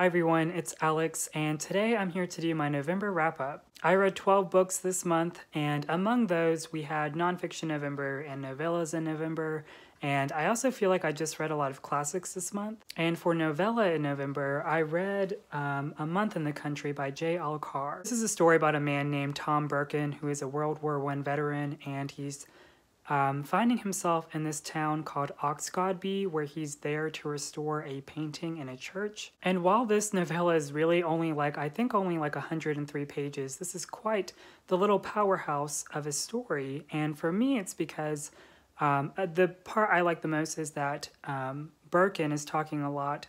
Hi everyone, it's Alex, and today I'm here to do my November wrap-up. I read 12 books this month, and among those we had nonfiction November and novellas in November, and I also feel like I just read a lot of classics this month. And for novella in November, I read A Month in the Country by Carr. This is a story about a man named Tom Birkin who is a World War I veteran, and he's finding himself in this town called Oxgodby, where he's there to restore a painting in a church. And while this novella is really only like 103 pages, this is quite the little powerhouse of a story. And for me, it's because the part I like the most is that Birkin is talking a lot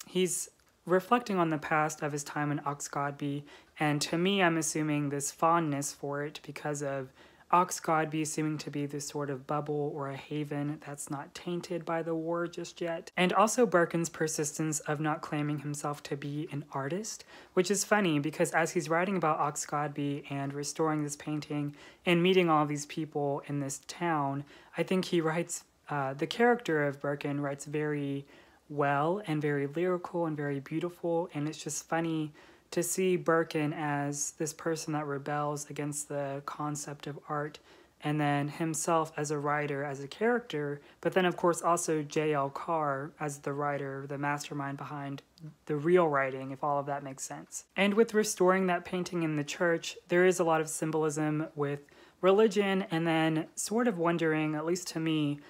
he's reflecting on the past of his time in Oxgodby. And to me, I'm assuming this fondness for it because of Oxgodby seeming to be this sort of bubble or a haven that's not tainted by the war just yet. And also Birkin's persistence of not claiming himself to be an artist, which is funny because as he's writing about Oxgodby and restoring this painting and meeting all these people in this town, I think he writes, the character of Birkin writes very well and very lyrical and very beautiful, and it's just funny to see Birkin as this person that rebels against the concept of art, and then himself as a writer, as a character, but then of course also J.L. Carr as the writer, the mastermind behind the real writing, if all of that makes sense. And with restoring that painting in the church, there is a lot of symbolism with religion, and then sort of wondering, at least to me,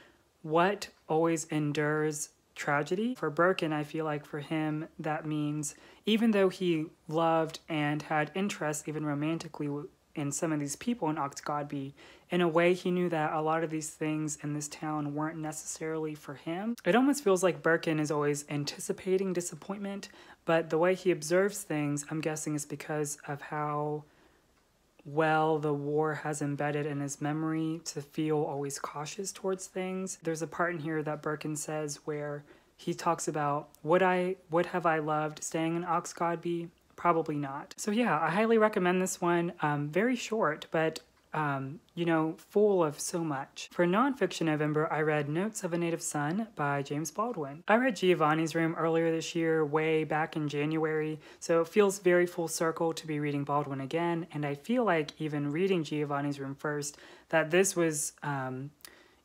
what always endures tragedy. For Birkin, I feel like for him that means even though he loved and had interest even romantically in some of these people in Oxgodby, in a way he knew that a lot of these things in this town weren't necessarily for him. It almost feels like Birkin is always anticipating disappointment, but the way he observes things, I'm guessing, is because of how well the war has embedded in his memory to feel always cautious towards things. There's a part in here that Birkin says where he talks about, would have I loved staying in Oxgodby? Probably not. So yeah, I highly recommend this one. Very short, but you know, full of so much. For nonfiction November, I read Notes of a Native Son by James Baldwin. I read Giovanni's Room earlier this year, way back in January, so it feels very full circle to be reading Baldwin again, and I feel like even reading Giovanni's Room first, that this was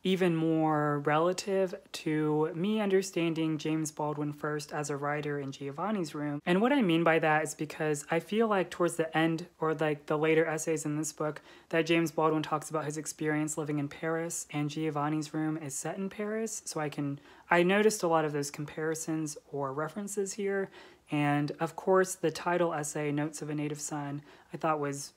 even more relative to me understanding James Baldwin first as a writer in Giovanni's Room. And what I mean by that is because I feel like towards the end, or like the later essays in this book, that James Baldwin talks about his experience living in Paris, and Giovanni's Room is set in Paris, so I noticed a lot of those comparisons or references here. And of course the title essay, Notes of a Native Son, I thought was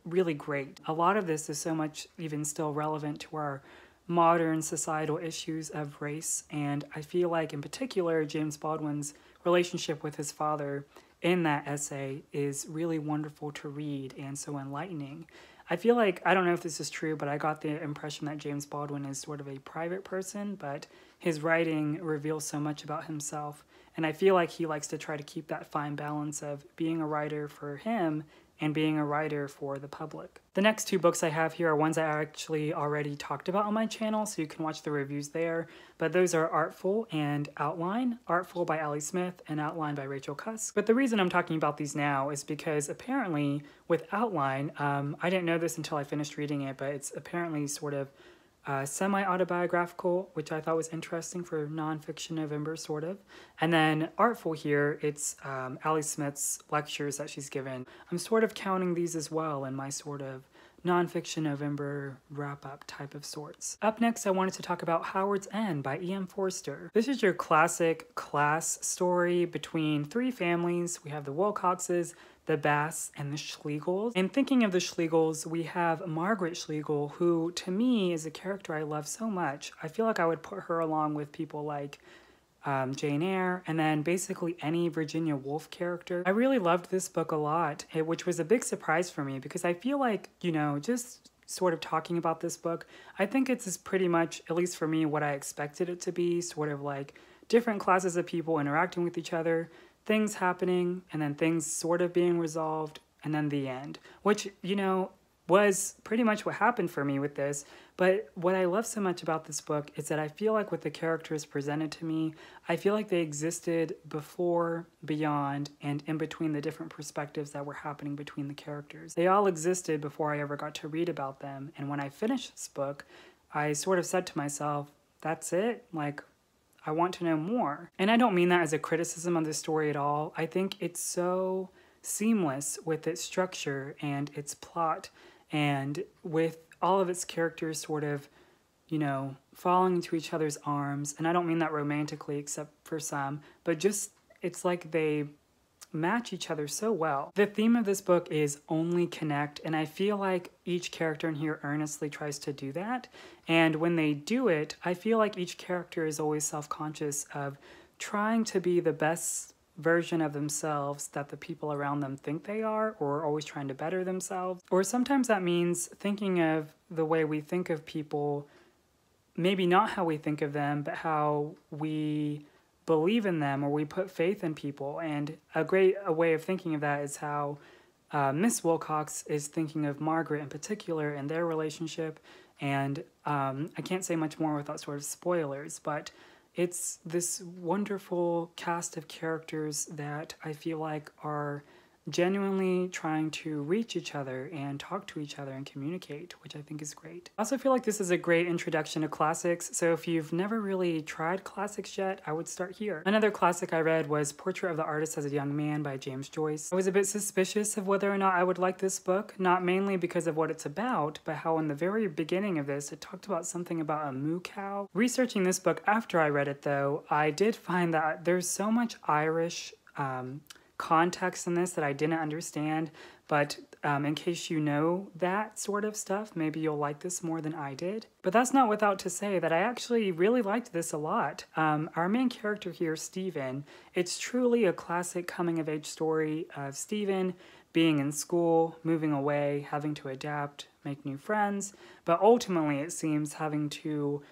really great. A lot of this is so much even still relevant to our modern societal issues of race, and I feel like in particular James Baldwin's relationship with his father in that essay is really wonderful to read and so enlightening. I feel like, I don't know if this is true, but I got the impression that James Baldwin is sort of a private person, but his writing reveals so much about himself, and I feel like he likes to try to keep that fine balance of being a writer for him and being a writer for the public. The next two books I have here are ones I actually already talked about on my channel, so you can watch the reviews there, but those are Artful and Outline. Artful by Ali Smith and Outline by Rachel Cusk. But the reason I'm talking about these now is because apparently with Outline, I didn't know this until I finished reading it, but it's apparently sort of semi-autobiographical, which I thought was interesting for nonfiction November, sort of. And then Artful here, it's Ali Smith's lectures that she's given. I'm sort of counting these as well in my sort of nonfiction November wrap-up type of sorts. Up next, I wanted to talk about Howard's End by E.M. Forster. This is your classic class story between three families. We have the Wilcoxes, the Bass, and the Schlegels. And thinking of the Schlegels, we have Margaret Schlegel, who to me is a character I love so much. I feel like I would put her along with people like Jane Eyre, and then basically any Virginia Woolf character. I really loved this book a lot, which was a big surprise for me because I feel like, you know, just sort of talking about this book, I think it's pretty much, at least for me, what I expected it to be, sort of like different classes of people interacting with each other, things happening, and then things sort of being resolved, and then the end. Which, you know, was pretty much what happened for me with this. But what I love so much about this book is that I feel like with the characters presented to me, I feel like they existed before, beyond, and in between the different perspectives that were happening between the characters. They all existed before I ever got to read about them. And when I finished this book, I sort of said to myself, that's it? Like, I want to know more. And I don't mean that as a criticism of the story at all. I think it's so seamless with its structure and its plot, and with all of its characters sort of, you know, falling into each other's arms. And I don't mean that romantically, except for some, but just it's like they match each other so well. The theme of this book is only connect, and I feel like each character in here earnestly tries to do that. And when they do it, I feel like each character is always self-conscious of trying to be the best version of themselves that the people around them think they are, or always trying to better themselves. Or sometimes that means thinking of the way we think of people, maybe not how we think of them, but how we believe in them, or we put faith in people. And a way of thinking of that is how Miss Wilcox is thinking of Margaret in particular and their relationship. And I can't say much more without sort of spoilers, but it's this wonderful cast of characters that I feel like are genuinely trying to reach each other and talk to each other and communicate, which I think is great. I also feel like this is a great introduction to classics, so if you've never really tried classics yet, I would start here. Another classic I read was Portrait of the Artist as a Young Man by James Joyce. I was a bit suspicious of whether or not I would like this book, not mainly because of what it's about, but how in the very beginning of this, it talked about something about a moo cow. Researching this book after I read it though, I did find that there's so much Irish context in this that I didn't understand, but in case you know that sort of stuff, maybe you'll like this more than I did. But that's not without to say that I actually really liked this a lot. Our main character here, Stephen, it's truly a classic coming-of-age story of Stephen being in school, moving away, having to adapt, make new friends, but ultimately it seems having to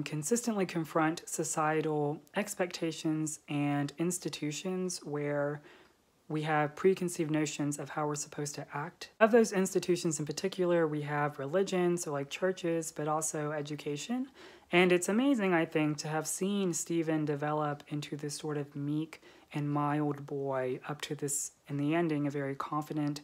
consistently confront societal expectations and institutions where we have preconceived notions of how we're supposed to act. Of those institutions in particular, we have religion, so like churches, but also education. And it's amazing, I think, to have seen Stephen develop into this sort of meek and mild boy up to this, in the ending, a very confident,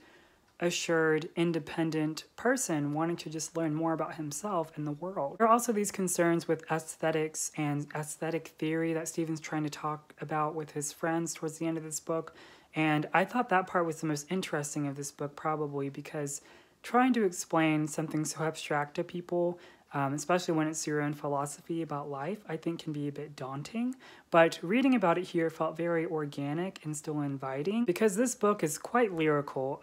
assured, independent person wanting to just learn more about himself and the world. There are also these concerns with aesthetics and aesthetic theory that Stephen's trying to talk about with his friends towards the end of this book, and I thought that part was the most interesting of this book probably, because trying to explain something so abstract to people, especially when it's your own philosophy about life, I think can be a bit daunting. But reading about it here felt very organic and still inviting, because this book is quite lyrical,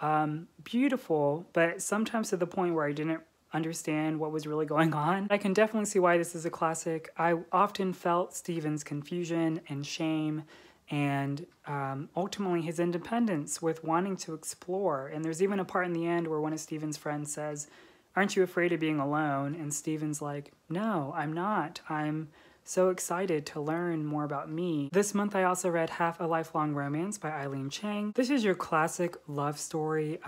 beautiful, but sometimes to the point where I didn't understand what was really going on. I can definitely see why this is a classic. I often felt Stephen's confusion and shame, and ultimately his independence with wanting to explore. And there's even a part in the end where one of Stephen's friends says, "Aren't you afraid of being alone?" And Stephen's like, "No, I'm not. I'm so excited to learn more about me." This month I also read Half a Lifelong Romance by Eileen Chang. This is your classic love story,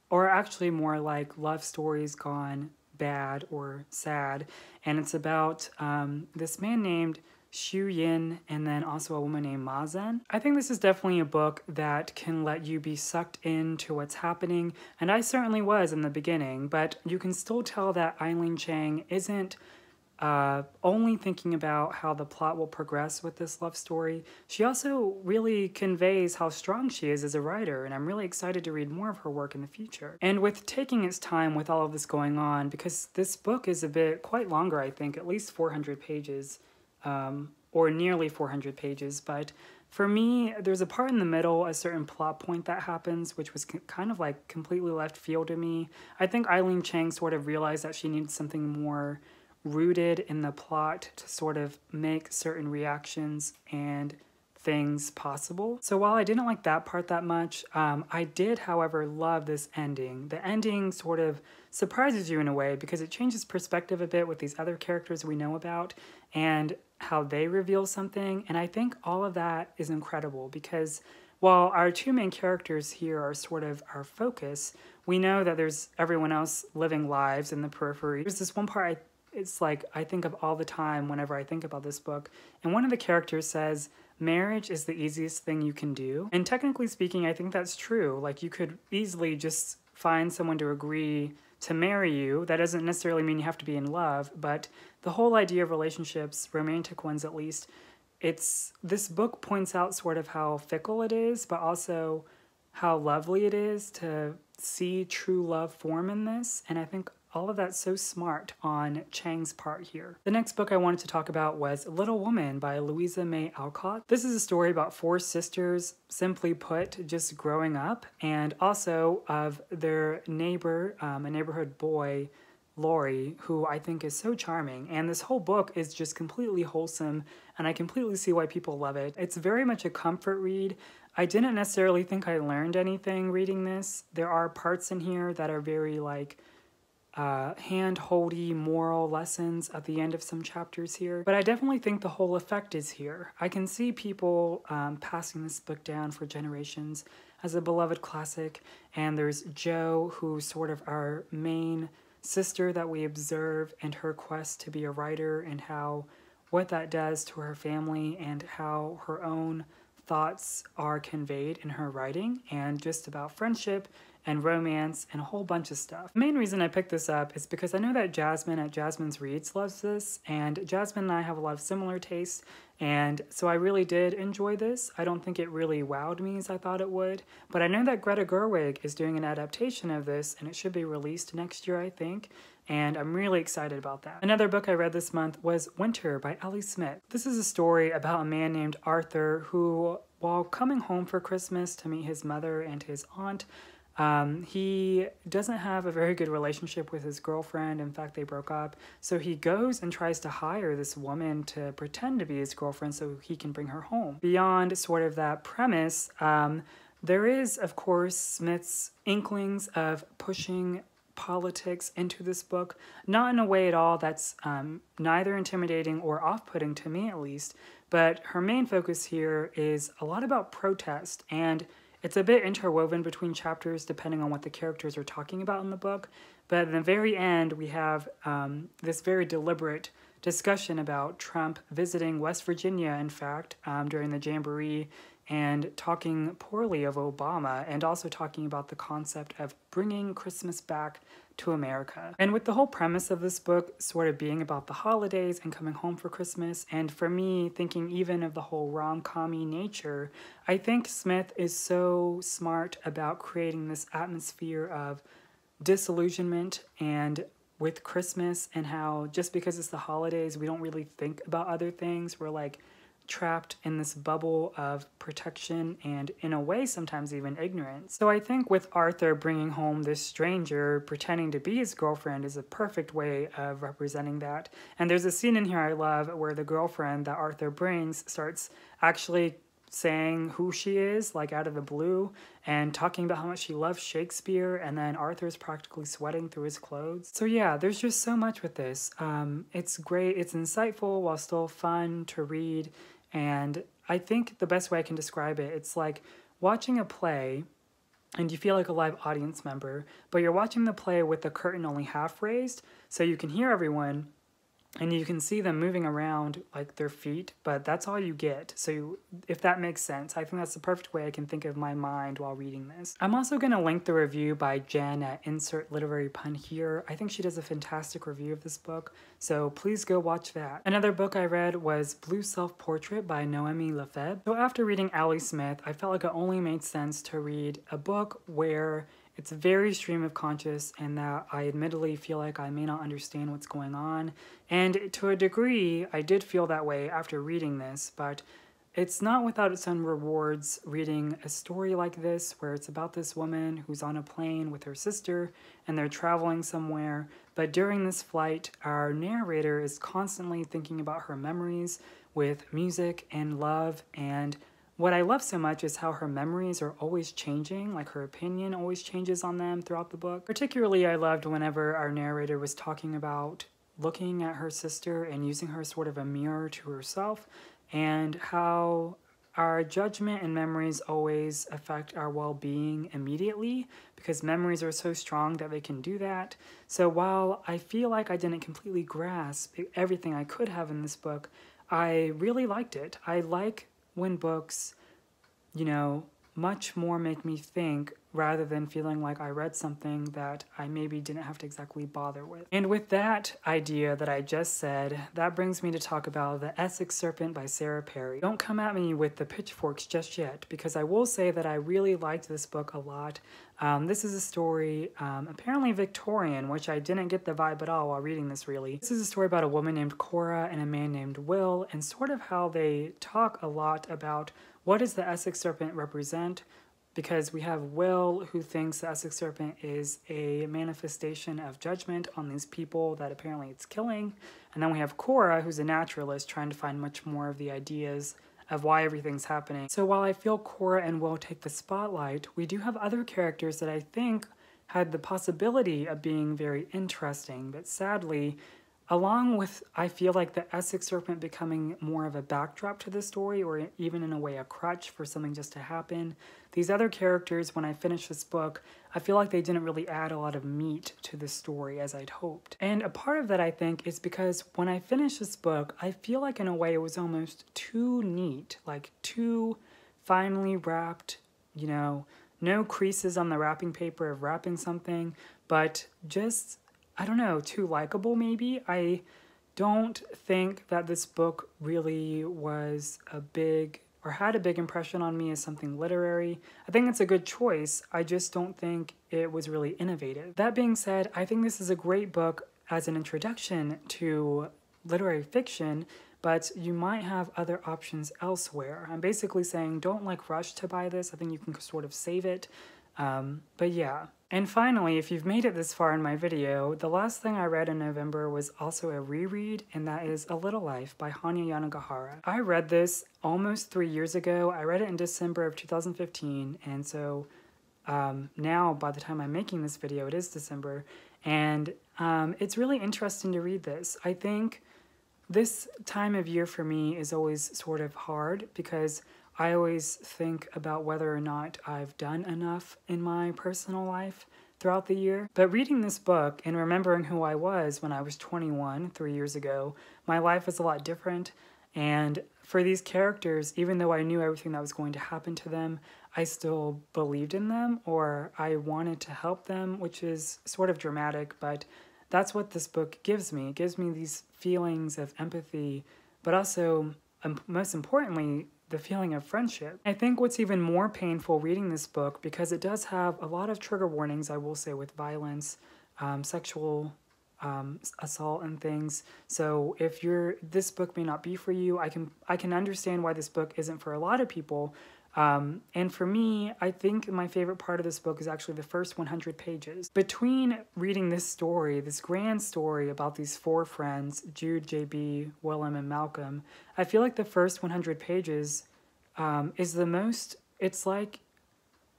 or actually more like love stories gone bad or sad. And it's about this man named Shu Yin and then also a woman named Ma Zhen. I think this is definitely a book that can let you be sucked into what's happening, and I certainly was in the beginning, but you can still tell that Eileen Chang isn't only thinking about how the plot will progress with this love story. She also really conveys how strong she is as a writer, and I'm really excited to read more of her work in the future. And with taking its time with all of this going on, because this book is a bit quite longer, I think, at least 400 pages, or nearly 400 pages, but for me, there's a part in the middle, a certain plot point that happens, which was kind of like completely left field to me. I think Eileen Chang sort of realized that she needed something more rooted in the plot to sort of make certain reactions and things possible. So while I didn't like that part that much, I did, however, love this ending. The ending sort of surprises you in a way because it changes perspective a bit with these other characters we know about and how they reveal something. And I think all of that is incredible because while our two main characters here are sort of our focus, we know that there's everyone else living lives in the periphery. There's this one part it's like I think of all the time whenever I think about this book, and one of the characters says, marriage is the easiest thing you can do. And technically speaking, I think that's true. Like, you could easily just find someone to agree to marry you. That doesn't necessarily mean you have to be in love, but the whole idea of relationships, romantic ones at least, this book points out sort of how fickle it is, but also how lovely it is to see true love form in this. And I think all of that's so smart on Chang's part here. The next book I wanted to talk about was Little Woman by Louisa May Alcott. This is a story about 4 sisters, simply put, just growing up, and also of their neighbor, a neighborhood boy, Laurie, who I think is so charming. And this whole book is just completely wholesome, and I completely see why people love it. It's very much a comfort read. I didn't necessarily think I learned anything reading this. There are parts in here that are very like hand-holdy moral lessons at the end of some chapters here, but I definitely think the whole effect is here. I can see people passing this book down for generations as a beloved classic, and there's Jo, who's sort of our main sister that we observe, and her quest to be a writer, and what that does to her family, and how her own thoughts are conveyed in her writing, and just about friendship and romance and a whole bunch of stuff. The main reason I picked this up is because I know that Jasmine at Jasmine's Reads loves this, and Jasmine and I have a lot of similar tastes, and so I really did enjoy this. I don't think it really wowed me as I thought it would, but I know that Greta Gerwig is doing an adaptation of this, and it should be released next year, I think, and I'm really excited about that. Another book I read this month was Winter by Ellie Smith. This is a story about a man named Arthur who, while coming home for Christmas to meet his mother and his aunt, he doesn't have a very good relationship with his girlfriend. In fact, they broke up. So he goes and tries to hire this woman to pretend to be his girlfriend so he can bring her home. Beyond sort of that premise, there is, of course, Smith's inklings of pushing politics into this book, not in a way at all that's neither intimidating or off-putting to me at least, but her main focus here is a lot about protest, and it's a bit interwoven between chapters depending on what the characters are talking about in the book, but at the very end we have this very deliberate discussion about Trump visiting West Virginia, in fact, during the Jamboree, and talking poorly of Obama, and also talking about the concept of bringing Christmas back to America. And with the whole premise of this book sort of being about the holidays and coming home for Christmas, and for me thinking even of the whole rom-com-y nature, I think Smith is so smart about creating this atmosphere of disillusionment and with Christmas, and how just because it's the holidays we don't really think about other things. We're like trapped in this bubble of protection and, in a way, sometimes even ignorance. So I think with Arthur bringing home this stranger pretending to be his girlfriend is a perfect way of representing that. And there's a scene in here I love where the girlfriend that Arthur brings starts actually saying who she is, like out of the blue, and talking about how much she loves Shakespeare, and then Arthur's practically sweating through his clothes. So yeah, there's just so much with this. It's great, it's insightful while still fun to read, and I think the best way I can describe it, it's like watching a play and you feel like a live audience member, but you're watching the play with the curtain only half raised, so you can hear everyone, and you can see them moving around like their feet, but that's all you get. So if that makes sense, I think that's the perfect way I can think of my mind while reading this. I'm also going to link the review by Jen at Insert Literary Pun here. I think she does a fantastic review of this book, so please go watch that. Another book I read was Blue Self-Portrait by Noemi Lefebvre. So after reading Ellie Smith, I felt like it only made sense to read a book where it's very stream of conscious, and that I admittedly feel like I may not understand what's going on. And to a degree, I did feel that way after reading this, but it's not without its own rewards reading a story like this, where it's about this woman who's on a plane with her sister, and they're traveling somewhere. But during this flight, our narrator is constantly thinking about her memories with music and love, and what I love so much is how her memories are always changing, like her opinion always changes on them throughout the book. Particularly, I loved whenever our narrator was talking about looking at her sister and using her sort of a mirror to herself, and how our judgment and memories always affect our well-being immediately because memories are so strong that they can do that. So while I feel like I didn't completely grasp everything I could have in this book, I really liked it. I like when books, you know, much more make me think rather than feeling like I read something that I maybe didn't have to exactly bother with. And with that idea that I just said, that brings me to talk about The Essex Serpent by Sarah Perry. Don't come at me with the pitchforks just yet, because I will say that I really liked this book a lot. This is a story, apparently Victorian, which I didn't get the vibe at all while reading this really. This is a story about a woman named Cora and a man named Will, and sort of how they talk a lot about what does the Essex Serpent represent, because we have Will, who thinks the Essex Serpent is a manifestation of judgment on these people that apparently it's killing. And then we have Cora, who's a naturalist, trying to find much more of the ideas of why everything's happening. So while I feel Cora and Will take the spotlight, we do have other characters that I think had the possibility of being very interesting, but sadly, along with, I feel like the Essex Serpent becoming more of a backdrop to the story, or even in a way a crutch for something just to happen, these other characters, when I finish this book, I feel like they didn't really add a lot of meat to the story as I'd hoped. And a part of that, I think, is because when I finished this book, I feel like in a way it was almost too neat, like too finely wrapped, you know, no creases on the wrapping paper of wrapping something, but just, I don't know, too likable maybe. I don't think that this book really was a big, or had a big impression on me as something literary. I think it's a good choice, I just don't think it was really innovative. That being said, I think this is a great book as an introduction to literary fiction, but you might have other options elsewhere. I'm basically saying don't like rush to buy this. I think you can sort of save it. But yeah. And finally, if you've made it this far in my video, the last thing I read in November was also a reread, and that is A Little Life by Hanya Yanagihara. I read this almost 3 years ago. I read it in December of 2015, and so now by the time I'm making this video, it is December, and it's really interesting to read this. I think this time of year for me is always sort of hard because I always think about whether or not I've done enough in my personal life throughout the year. But reading this book and remembering who I was when I was 21, 3 years ago, my life was a lot different. And for these characters, even though I knew everything that was going to happen to them, I still believed in them, or I wanted to help them, which is sort of dramatic, but that's what this book gives me. It gives me these feelings of empathy, but also, most importantly, the feeling of friendship. I think what's even more painful reading this book, because it does have a lot of trigger warnings, I will say, with violence, sexual assault and things. So if this book may not be for you, I can understand why this book isn't for a lot of people. And for me, I think my favorite part of this book is actually the first 100 pages. Between reading this story, this grand story about these 4 friends, Jude, JB, Willem, and Malcolm, I feel like the first 100 pages is the most, it's like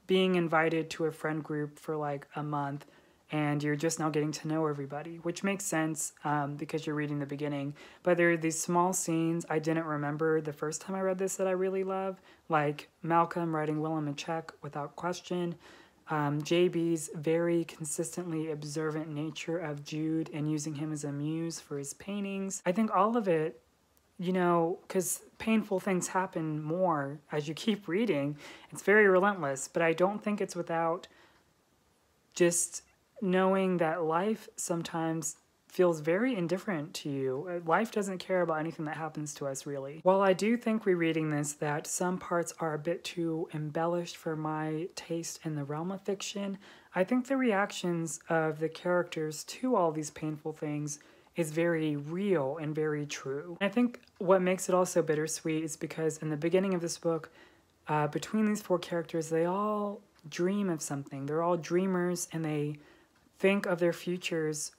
being invited to a friend group for like a month and you're just now getting to know everybody, which makes sense because you're reading the beginning. But there are these small scenes I didn't remember the first time I read this that I really love, like Malcolm writing Willem a check without question, JB's very consistently observant nature of Jude and using him as a muse for his paintings. I think all of it, you know, because painful things happen more as you keep reading. It's very relentless, but I don't think it's without just knowing that life sometimes feels very indifferent to you. Life doesn't care about anything that happens to us, really. While I do think rereading this that some parts are a bit too embellished for my taste in the realm of fiction, I think the reactions of the characters to all these painful things is very real and very true. I think what makes it also bittersweet is because in the beginning of this book, between these 4 characters, they all dream of something. They're all dreamers, and they think of their futures,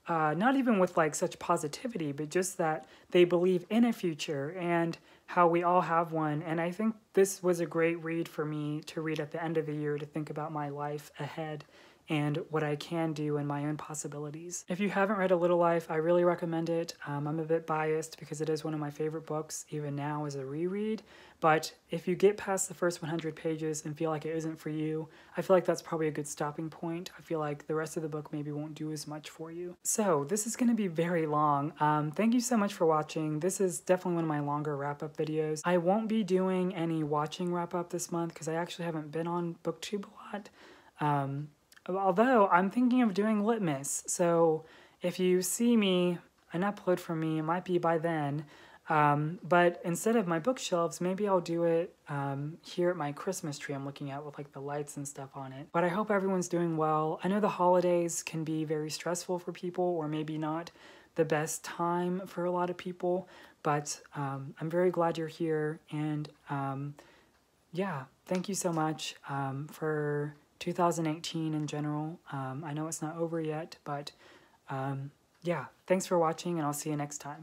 not even with like such positivity, but just that they believe in a future, and how we all have one, and I think this was a great read for me to read at the end of the year to think about my life ahead and what I can do and my own possibilities. If you haven't read A Little Life, I really recommend it. I'm a bit biased because it is one of my favorite books, even now as a reread, but if you get past the first 100 pages and feel like it isn't for you, I feel like that's probably a good stopping point. I feel like the rest of the book maybe won't do as much for you. So this is going to be very long. Thank you so much for watching. This is definitely one of my longer wrap-up videos. I won't be doing any watching wrap-up this month because I actually haven't been on Booktube a lot. Although I'm thinking of doing Litmus, so if you see me, an upload from me, it might be by then. But instead of my bookshelves, maybe I'll do it here at my Christmas tree I'm looking at with like the lights and stuff on it. But I hope everyone's doing well. I know the holidays can be very stressful for people, or maybe not the best time for a lot of people, but I'm very glad you're here, and yeah, thank you so much for 2018 in general. I know it's not over yet, but yeah, thanks for watching, and I'll see you next time.